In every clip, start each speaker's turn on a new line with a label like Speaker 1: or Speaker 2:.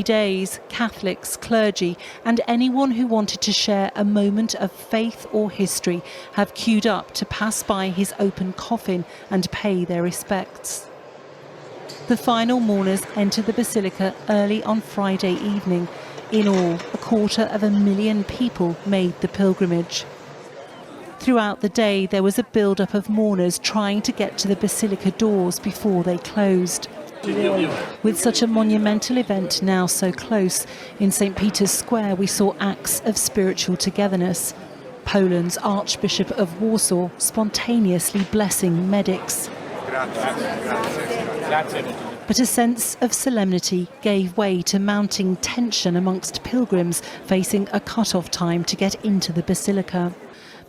Speaker 1: Days, Catholics, clergy and anyone who wanted to share a moment of faith or history have queued up to pass by his open coffin and pay their respects. The final mourners entered the basilica early on Friday evening. In all, 250,000 people made the pilgrimage. Throughout the day, there was a build-up of mourners trying to get to the basilica doors before they closed. With such a monumental event now so close, in St. Peter's Square we saw acts of spiritual togetherness. Poland's Archbishop of Warsaw spontaneously blessing medics. But a sense of solemnity gave way to mounting tension amongst pilgrims facing a cut-off time to get into the basilica.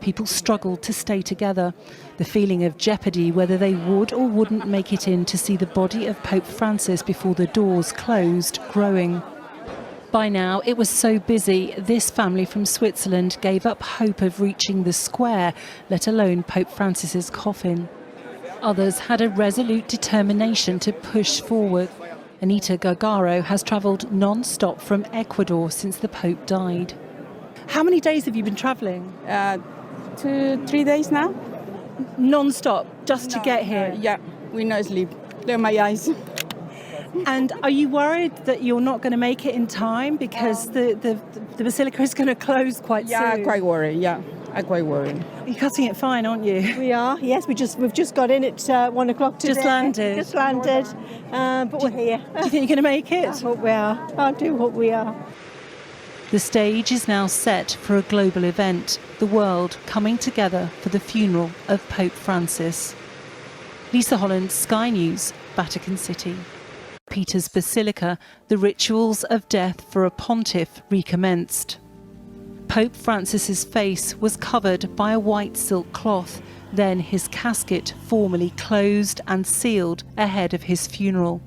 Speaker 1: People struggled to stay together, the feeling of jeopardy whether they would or wouldn't make it in to see the body of Pope Francis before the doors closed growing. By now it was so busy, this family from Switzerland gave up hope of reaching the square, let alone Pope Francis's coffin. Others had a resolute determination to push forward. Anita Gargaro has travelled non-stop from Ecuador since the Pope died. How many days have you been travelling?
Speaker 2: 2-3 days now.
Speaker 1: Non-stop, just to get here?
Speaker 2: Yeah, we no sleep. They're my eyes.
Speaker 1: And are you worried that you're not going to make it in time because the basilica is going to close quite soon?
Speaker 2: Yeah, quite worried. Yeah, I'm quite worried.
Speaker 1: You're cutting it fine, aren't you?
Speaker 3: We are. Yes, we've just got in at 1 o'clock today.
Speaker 1: Just landed.
Speaker 3: Just landed. But we're here.
Speaker 1: Do you think you're going to make it?
Speaker 3: I hope we are. I do hope we are.
Speaker 1: The stage is now set for a global event, the world coming together for the funeral of Pope Francis. Lisa Holland, Sky News, Vatican City. Peter's Basilica, the rituals of death for a pontiff recommenced. Pope Francis's face was covered by a white silk cloth, then his casket formally closed and sealed ahead of his funeral.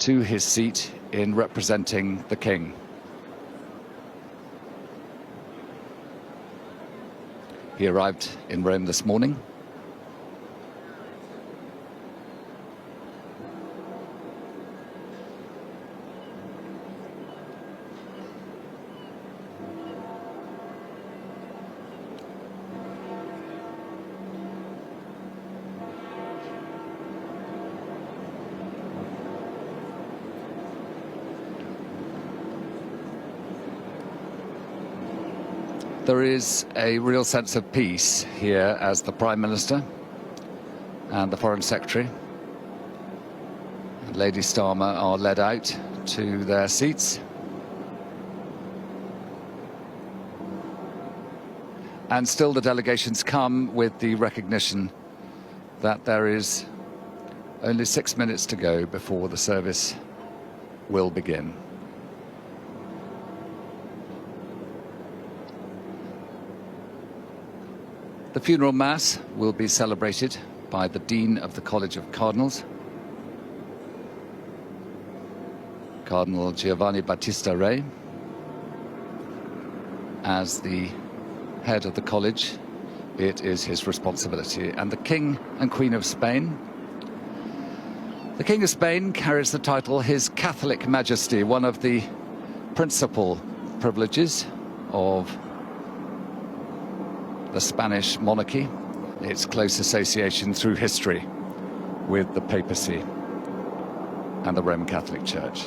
Speaker 4: to his seat in representing the King. He arrived in Rome this morning. There is a real sense of peace here as the Prime Minister and the Foreign Secretary and Lady Starmer are led out to their seats. And still the delegations come with the recognition that there is only 6 minutes to go before the service will begin. The funeral mass will be celebrated by the Dean of the College of Cardinals, Cardinal Giovanni Battista Re. As the head of the college, it is his responsibility. And the King and Queen of Spain. The King of Spain carries the title His Catholic Majesty, one of the principal privileges of the Spanish monarchy, its close association through history with the papacy and the Roman Catholic Church.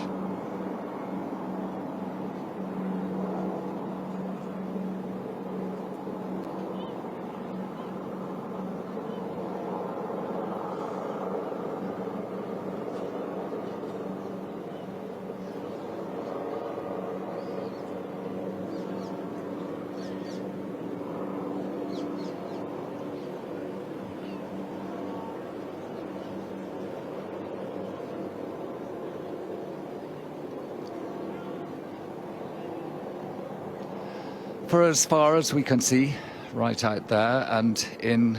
Speaker 4: For as far as we can see, right out there, and in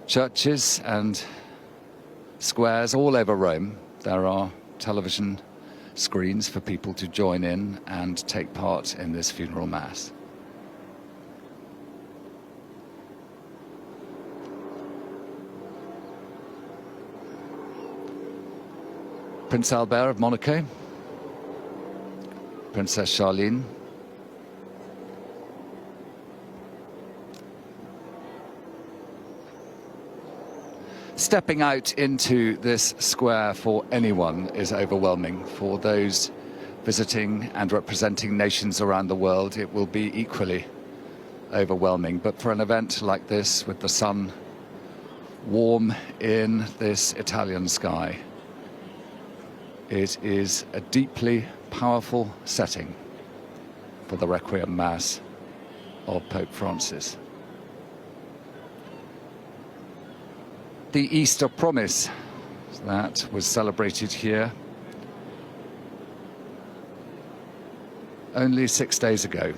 Speaker 4: churches and squares all over Rome, there are television screens for people to join in and take part in this funeral mass. Prince Albert of Monaco, Princess Charlene, stepping out into this square for anyone is overwhelming. For those visiting and representing nations around the world, it will be equally overwhelming. But for an event like this, with the sun warm in this Italian sky, it is a deeply powerful setting for the Requiem Mass of Pope Francis. The Easter Promise that was celebrated here only 6 days ago.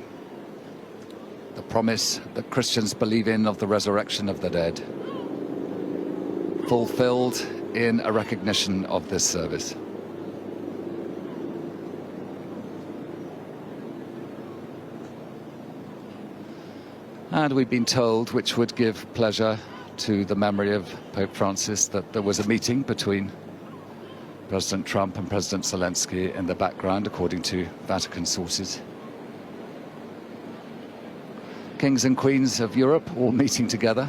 Speaker 4: The promise that Christians believe in of the resurrection of the dead, fulfilled in a recognition of this service. And we've been told, which would give pleasure to the memory of Pope Francis, that there was a meeting between President Trump and President Zelensky in the background, according to Vatican sources. Kings and queens of Europe all meeting together.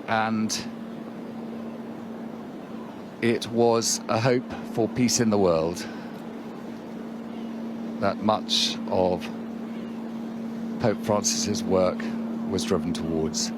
Speaker 4: And it was a hope for peace in the world that much of Pope Francis's work was driven towards.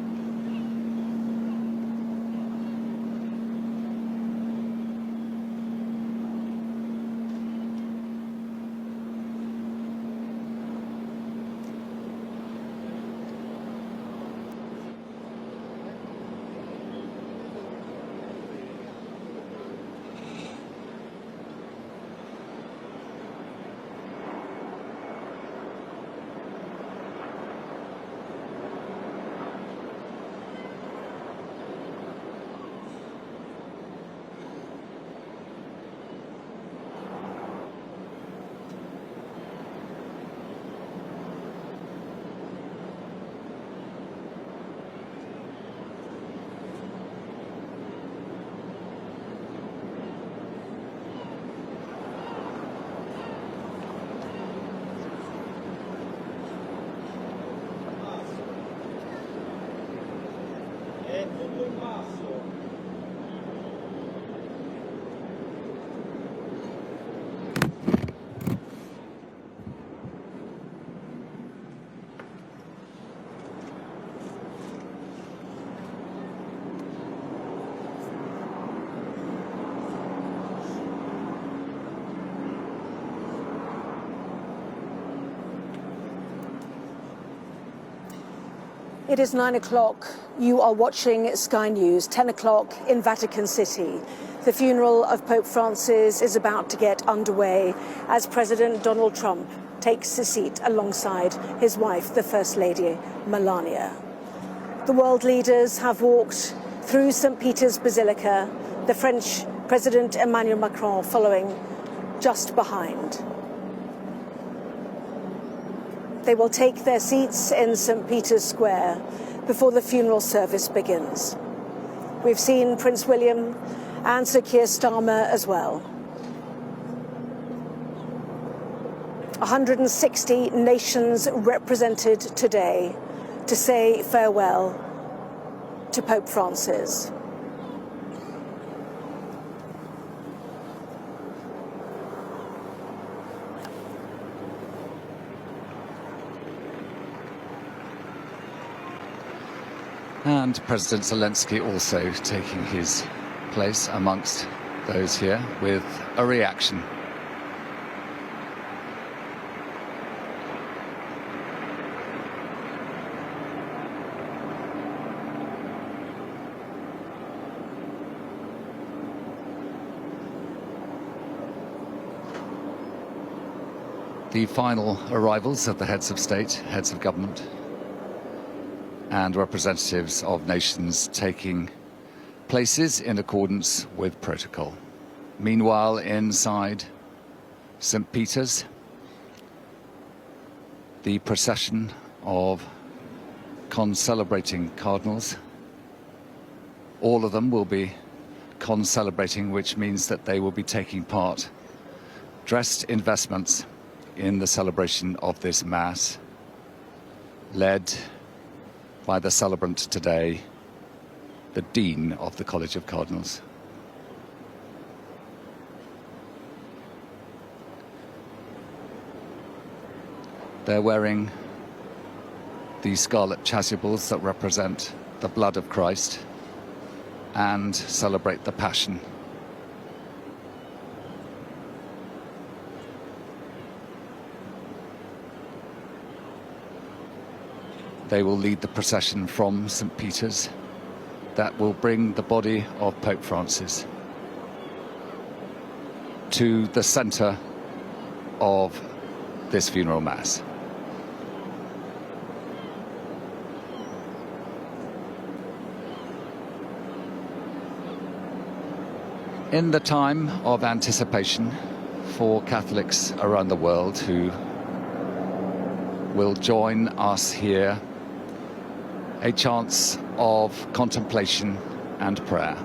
Speaker 5: It is 9 o'clock. You are watching Sky News, 10 o'clock in Vatican City. The funeral of Pope Francis is about to get underway as President Donald Trump takes his seat alongside his wife, the First Lady, Melania. The world leaders have walked through St. Peter's Basilica, the French President Emmanuel Macron following just behind. They will take their seats in St. Peter's Square before the funeral service begins. We've seen Prince William and Sir Keir Starmer as well. 160 nations represented today to say farewell to Pope Francis.
Speaker 4: And President Zelensky also taking his place amongst those here with a reaction. The final arrivals of the heads of state, heads of government, and representatives of nations taking places in accordance with protocol. Meanwhile, inside St. Peter's, the procession of concelebrating cardinals, all of them will be concelebrating, which means that they will be taking part, dressed in vestments, in the celebration of this Mass, led by the celebrant today, the Dean of the College of Cardinals. They're wearing the scarlet chasubles that represent the blood of Christ and celebrate the Passion. They will lead the procession from St. Peter's that will bring the body of Pope Francis to the centre of this funeral mass. In the time of anticipation for Catholics around the world who will join us here, a chance of contemplation and prayer.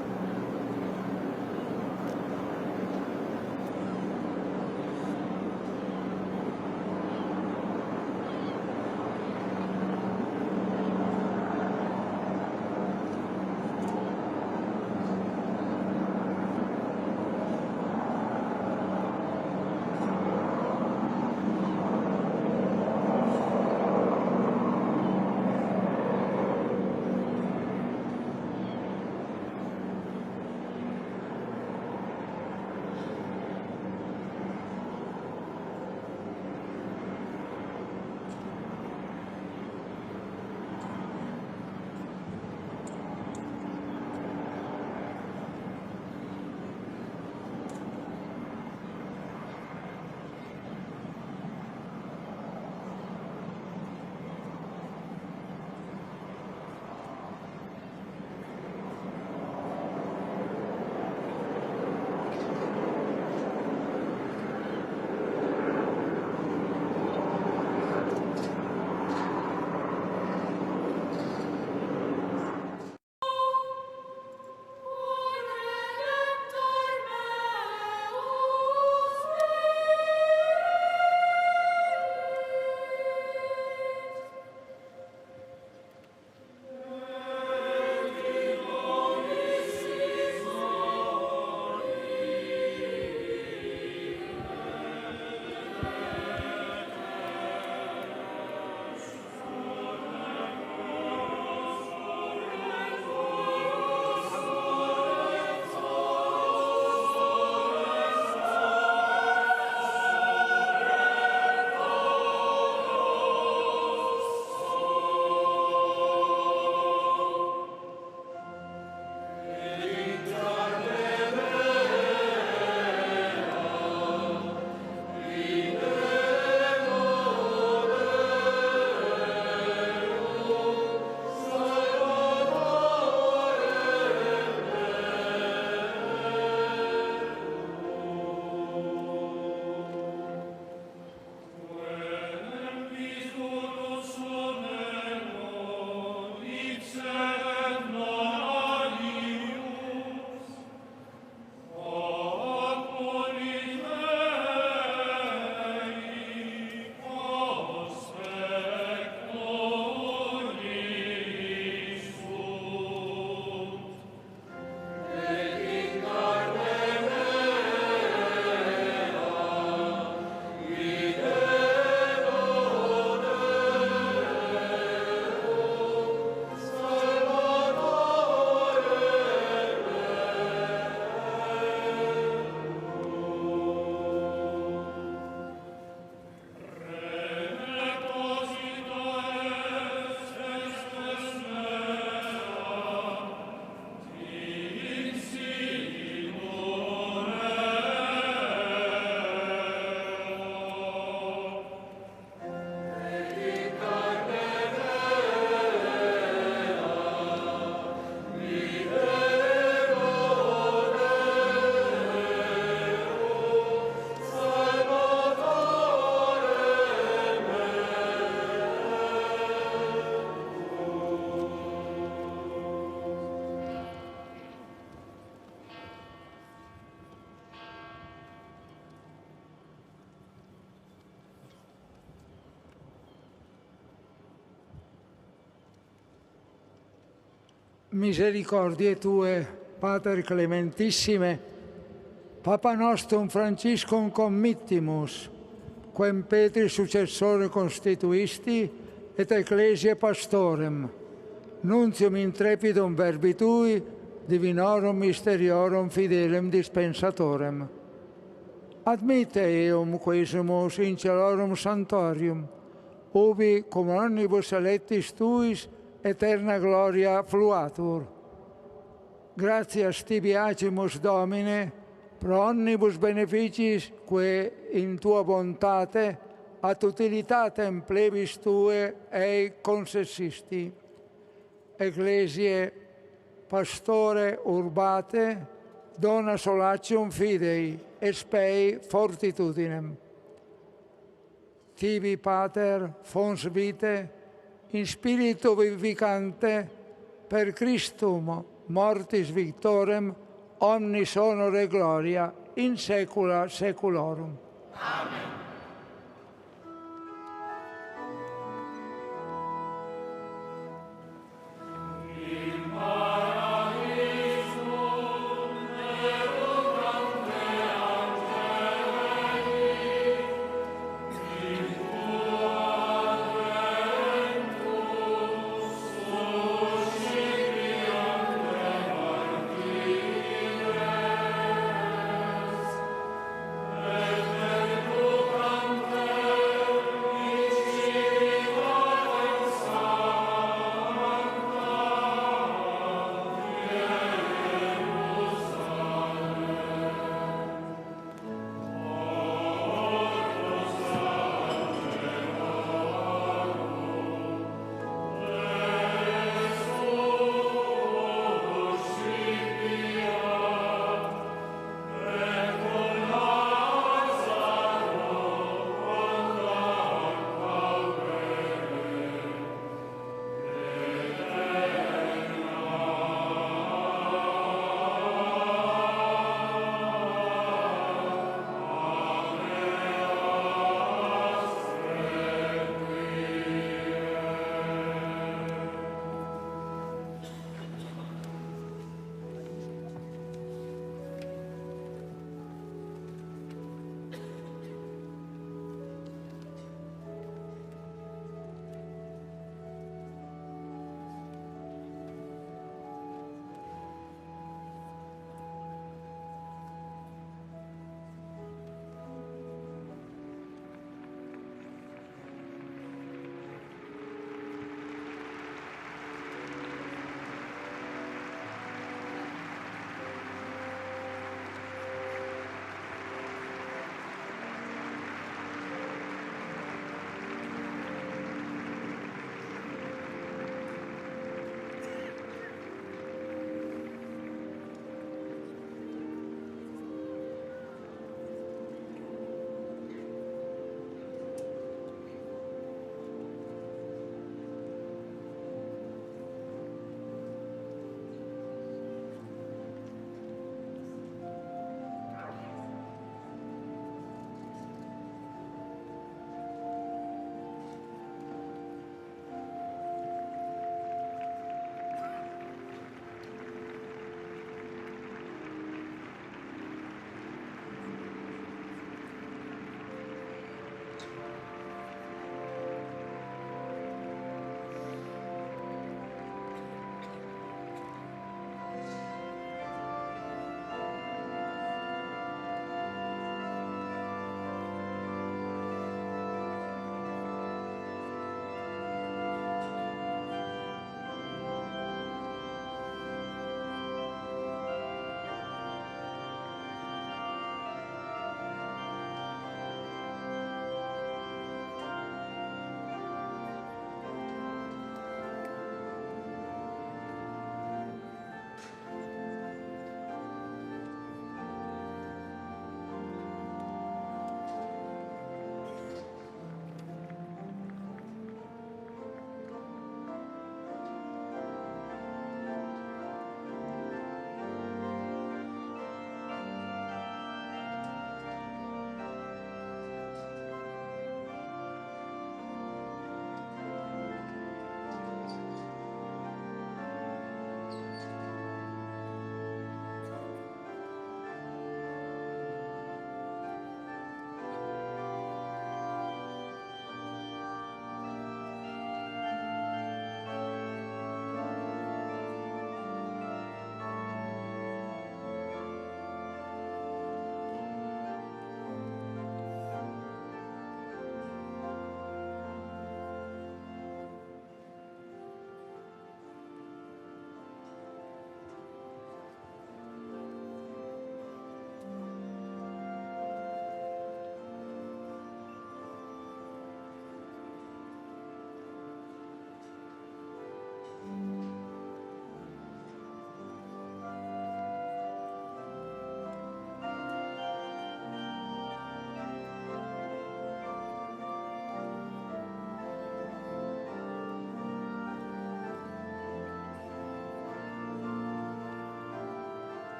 Speaker 6: misericordiae Tue, Pater clementissime, Papa nostrum Franciscum committimus, quem Petri successore constituisti, et Ecclesiae pastorem, nuntium intrepidum verbi Tui, divinorum mysteriorum fidelem dispensatorem. Admitte eum quesumus in celorum sanctorium, ubi cum omnibus electis Tuis eterna gloria fluatur. Gratias tibi agimus, Domine, pro omnibus beneficis que in Tua bontate ad utilitatem plebis Tue ei concessisti. Ecclesiae pastore urbate, dona solatium fidei, et spei fortitudinem. Tibi, Pater, fons vitae, in spiritu vivificante, per Christum mortis victorem, omnis honore gloria, in saecula saeculorum. Amen.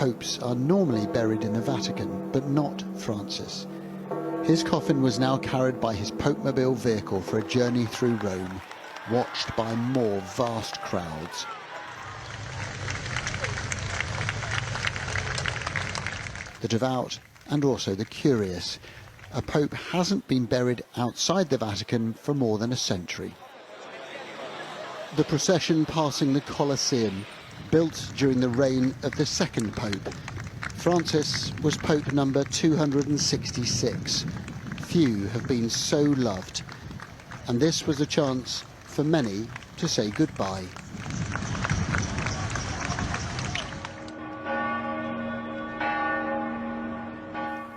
Speaker 7: popes are normally buried in the Vatican, but not Francis. His coffin was now carried by his Pope-mobile vehicle for a journey through Rome, watched by more vast crowds. The devout and also the curious. A pope hasn't been buried outside the Vatican for more than a century. The procession passing the Colosseum, built during the reign of the second pope. Francis was pope number 266. Few have been so loved, and this was a chance for many to say goodbye.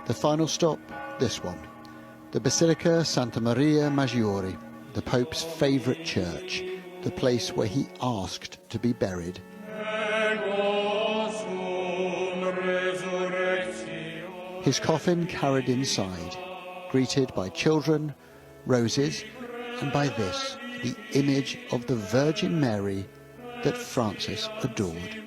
Speaker 7: The final stop, this one, the Basilica Santa Maria Maggiore, the Pope's favourite church, the place where he asked to be buried. His coffin carried inside, greeted by children, roses, and by this, the image of the Virgin Mary that Francis adored.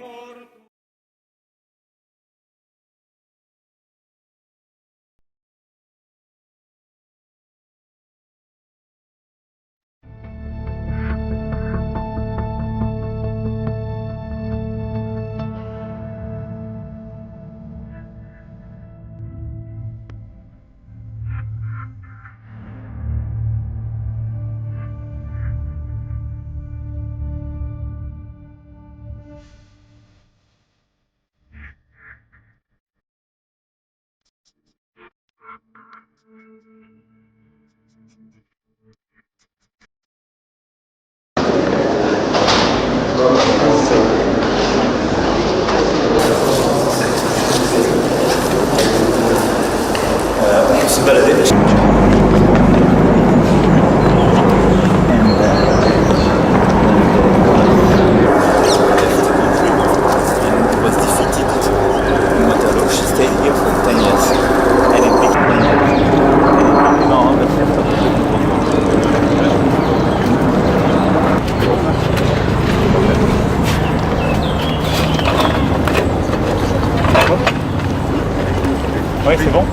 Speaker 8: Oui, c'est bon.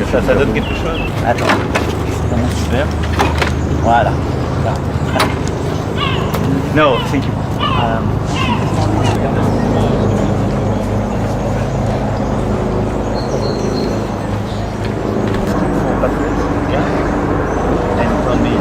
Speaker 8: Ça donne quelque chose. Attends. Super. Voilà. No, thank you. And on me.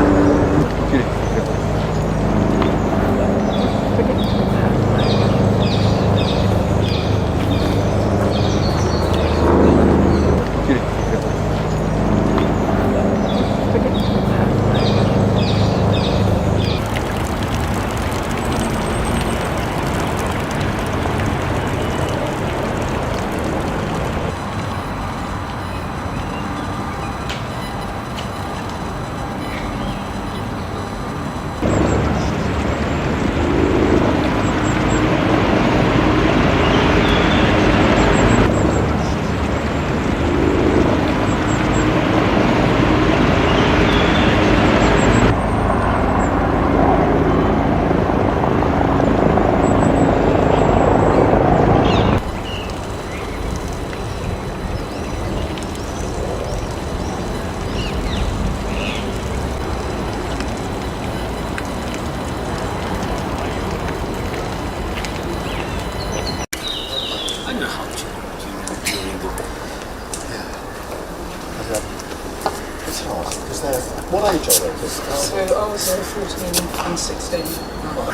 Speaker 7: What age are they?
Speaker 9: So I was 14 and 16.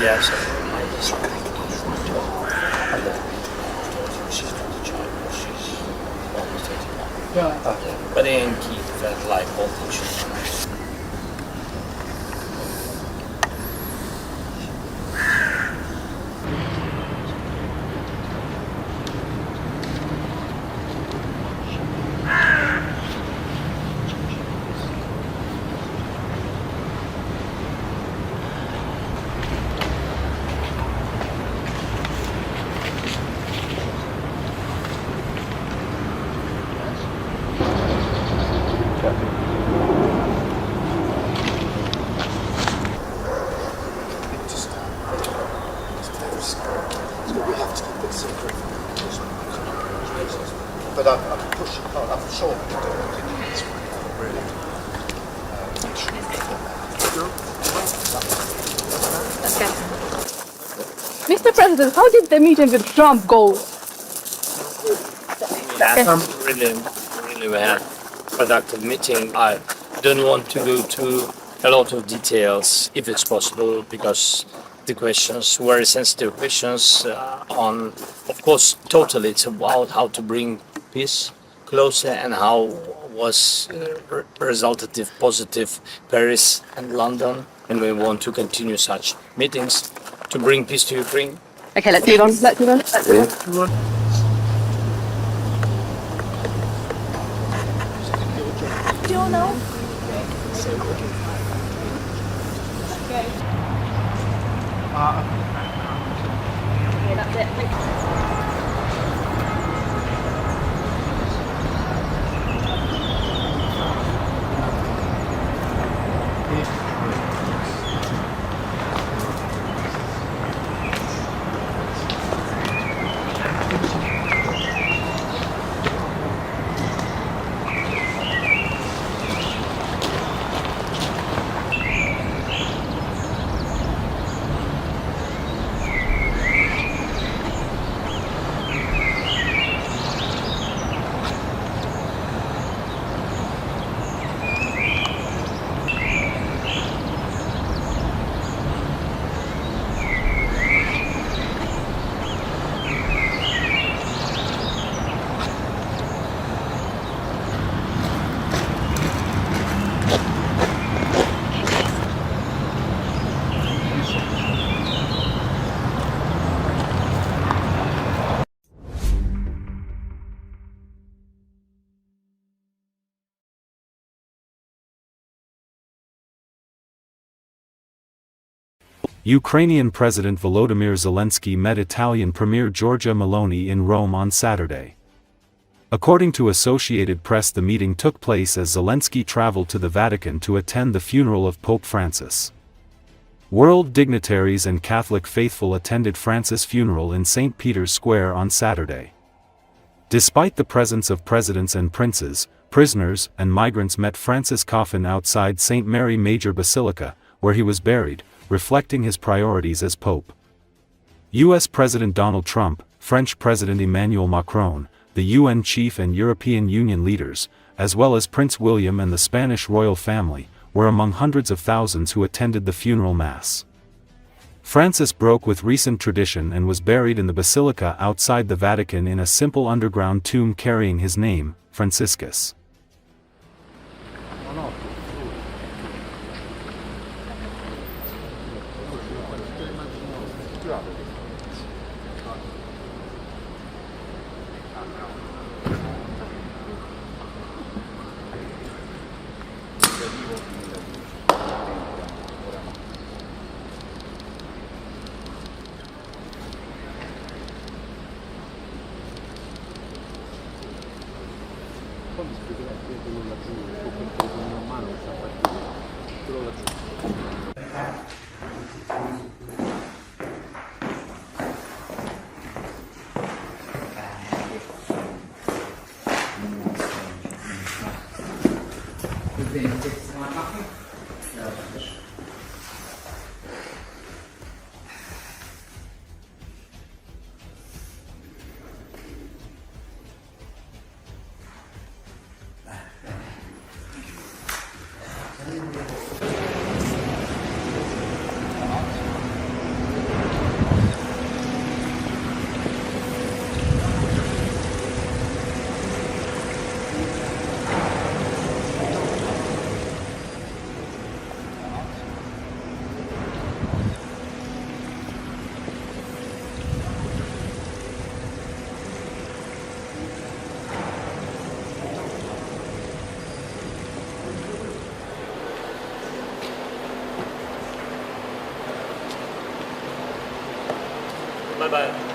Speaker 8: Yeah, so.
Speaker 9: Right.
Speaker 8: But they didn't keep that light voltage.
Speaker 7: but I'm pushing hard. I'm sure we can do it in this way, really.
Speaker 9: Mr. President, how did the meeting with Trump go?
Speaker 10: Really, we had a productive meeting. I don't want to go to a lot of details, if it's possible, because the questions, very sensitive questions, on, of course, totally it's about how to bring peace closer and how was resultative, positive Paris and London, and we want to continue such meetings to bring peace to Ukraine.
Speaker 9: Okay, let's move on. Let's move on. Do you know? Okay, that's it. Thank you.
Speaker 11: Ukrainian President Volodymyr Zelensky met Italian Premier Giorgia Meloni in Rome on Saturday. According to Associated Press, the meeting took place as Zelensky traveled to the Vatican to attend the funeral of Pope Francis. World dignitaries and Catholic faithful attended Francis' funeral in St. Peter's Square on Saturday. Despite the presence of presidents and princes, prisoners and migrants met Francis' coffin outside St. Mary Major Basilica, where he was buried, reflecting his priorities as Pope. U.S. President Donald Trump, French President Emmanuel Macron, the UN chief and European Union leaders, as well as Prince William and the Spanish royal family, were among hundreds of thousands who attended the funeral mass. Francis broke with recent tradition and was buried in the basilica outside the Vatican in a simple underground tomb carrying his name, Franciscus.
Speaker 10: Bye-bye.